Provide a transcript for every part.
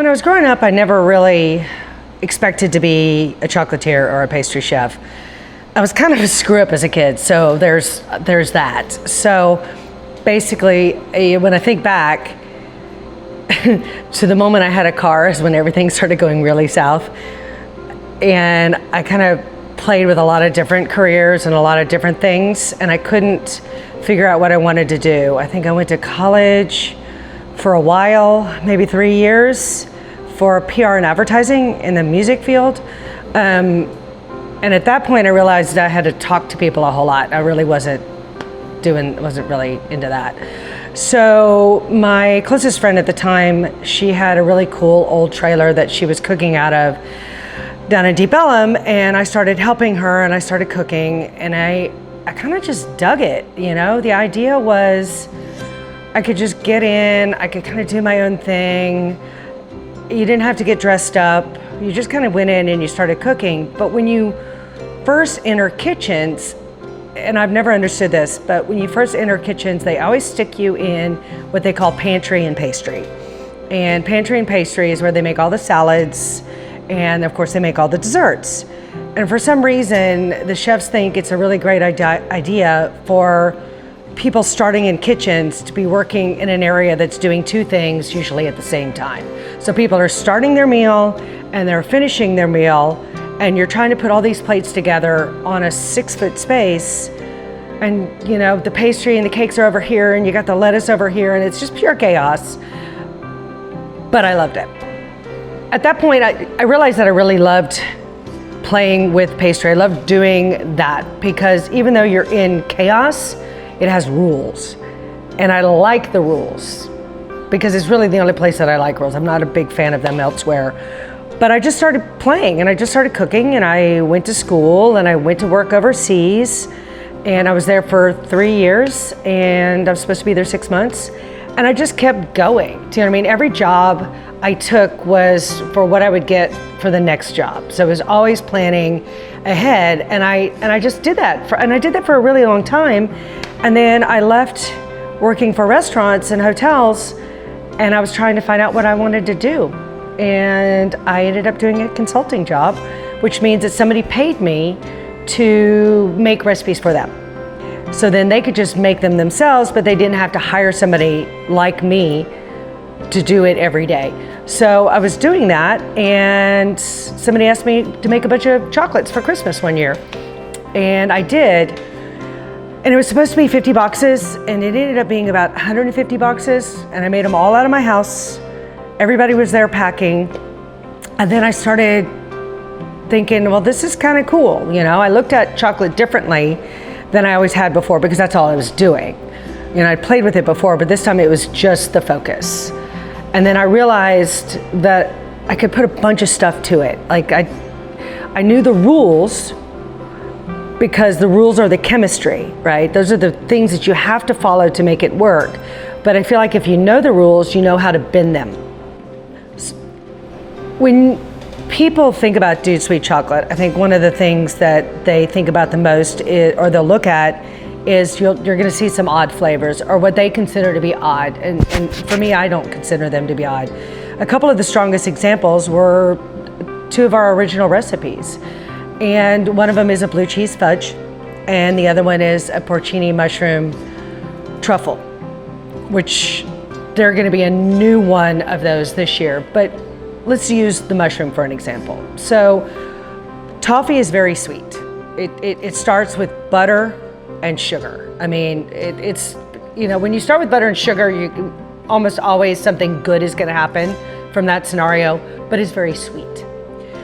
when I was growing up, I never really expected to be a chocolatier or a pastry chef. I was kind of a screw up as a kid, so there's that. So basically, when I think back to the moment I had a car is when everything started going really south. And I kind of played with a lot of different careers and a lot of different things, and I couldn't figure out what I wanted to do. I think I went to college for a while, maybe 3 years, for PR and advertising in the music field. And at that point I realized I had to talk to people a whole lot. I really wasn't really into that. So my closest friend at the time, she had a really cool old trailer that she was cooking out of down in Deep Ellum, and I started helping her and I started cooking, and I kind of just dug it, you know? The idea was I could just get in, I could kind of do my own thing. You didn't have to get dressed up. You just kind of went in and you started cooking. But when you first enter kitchens, and I've never understood this, but when you first enter kitchens, they always stick you in what they call pantry and pastry. And pantry and pastry is where they make all the salads, and of course they make all the desserts. And for some reason, the chefs think it's a really great idea for people starting in kitchens to be working in an area that's doing two things usually at the same time. So people are starting their meal and they're finishing their meal, and you're trying to put all these plates together on a 6-foot space, and you know, the pastry and the cakes are over here and you got the lettuce over here, and it's just pure chaos. But I loved it. At that point, I realized that I really loved playing with pastry. I loved doing that because even though you're in chaos, it has rules. And I like the rules because it's really the only place that I like rules. I'm not a big fan of them elsewhere. But I just started playing and I just started cooking, and I went to school and I went to work overseas, and I was there for 3 years, and I was supposed to be there 6 months. And I just kept going. Do you know what I mean? Every job I took was for what I would get for the next job. So I was always planning ahead, and I just did that. And I did that for a really long time. And then I left working for restaurants and hotels, and I was trying to find out what I wanted to do. And I ended up doing a consulting job, which means that somebody paid me to make recipes for them. So then they could just make them themselves, but they didn't have to hire somebody like me to do it every day. So I was doing that, and somebody asked me to make a bunch of chocolates for Christmas one year. And I did. And it was supposed to be 50 boxes, and it ended up being about 150 boxes, and I made them all out of my house. Everybody was there packing. And then I started thinking, well, this is kind of cool. You know, I looked at chocolate differently than I always had before because that's all I was doing. You know, I'd played with it before, but this time it was just the focus. And then I realized that I could put a bunch of stuff to it. Like I knew the rules because the rules are the chemistry, right? Those are the things that you have to follow to make it work. But I feel like if you know the rules, you know how to bend them. When people think about Dude Sweet Chocolate, I think one of the things that they think about the most or they'll look at is you're going to see some odd flavors or what they consider to be odd. And for me, I don't consider them to be odd. A couple of the strongest examples were 2 of our original recipes. And one of them is a blue cheese fudge, and the other one is a porcini mushroom truffle, which there are going to be a new one of those this year. But let's use the mushroom for an example. So toffee is very sweet. It starts with butter and sugar. I mean, it's, you know, when you start with butter and sugar, you almost always something good is going to happen from that scenario, but it's very sweet.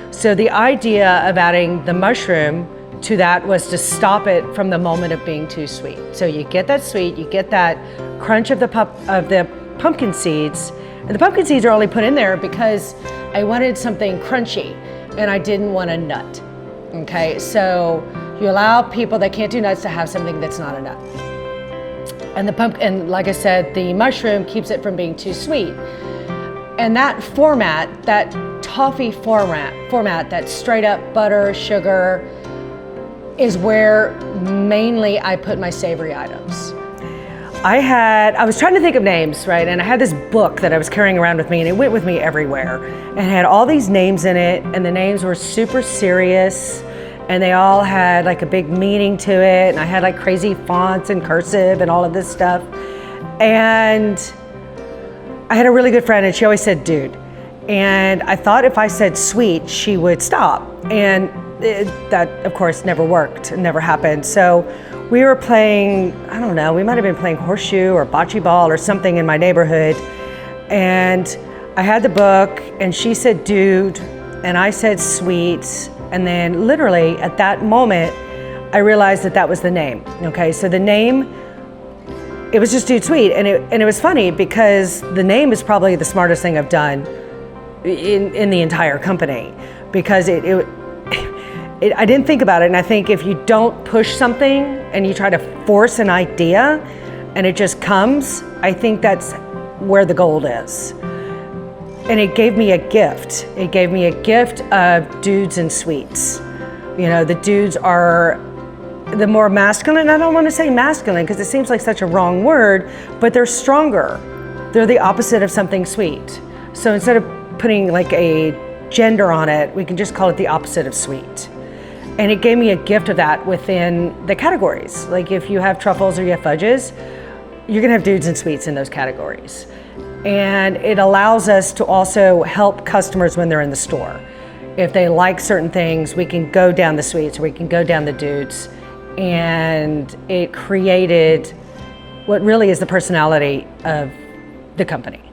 So the idea of adding the mushroom to that was to stop it from the moment of being too sweet. So you get that sweet, you get that crunch of the pumpkin seeds, and the pumpkin seeds are only put in there because I wanted something crunchy and I didn't want a nut. Okay, so you allow people that can't do nuts to have something that's not a nut. And and like I said, the mushroom keeps it from being too sweet. And that format, that toffee format, that straight up butter, sugar, is where mainly I put my savory items. I was trying to think of names, right? And I had this book that I was carrying around with me, and it went with me everywhere. And it had all these names in it, and the names were super serious, and they all had like a big meaning to it. And I had like crazy fonts and cursive and all of this stuff. And I had a really good friend, and she always said, dude. And I thought if I said sweet, she would stop. And that, of course, never worked. It never happened. So we were playing, I don't know, we might have been playing horseshoe or bocce ball or something in my neighborhood. And I had the book, and she said, dude, and I said sweet. And then literally at that moment, I realized that that was the name. Okay, so the name, it was just Dude Sweet. And it was funny because the name is probably the smartest thing I've done in the entire company, because I didn't think about it. And I think if you don't push something and you try to force an idea and it just comes, I think that's where the gold is. And it gave me a gift. It gave me a gift of dudes and sweets. You know, the dudes are the more masculine. I don't want to say masculine because it seems like such a wrong word, but they're stronger. They're the opposite of something sweet. So instead of putting like a gender on it, we can just call it the opposite of sweet. And it gave me a gift of that within the categories. Like if you have truffles or you have fudges, you're gonna have dudes and sweets in those categories. And it allows us to also help customers when they're in the store. If they like certain things, we can go down the sweets or we can go down the dudes. And it created what really is the personality of the company.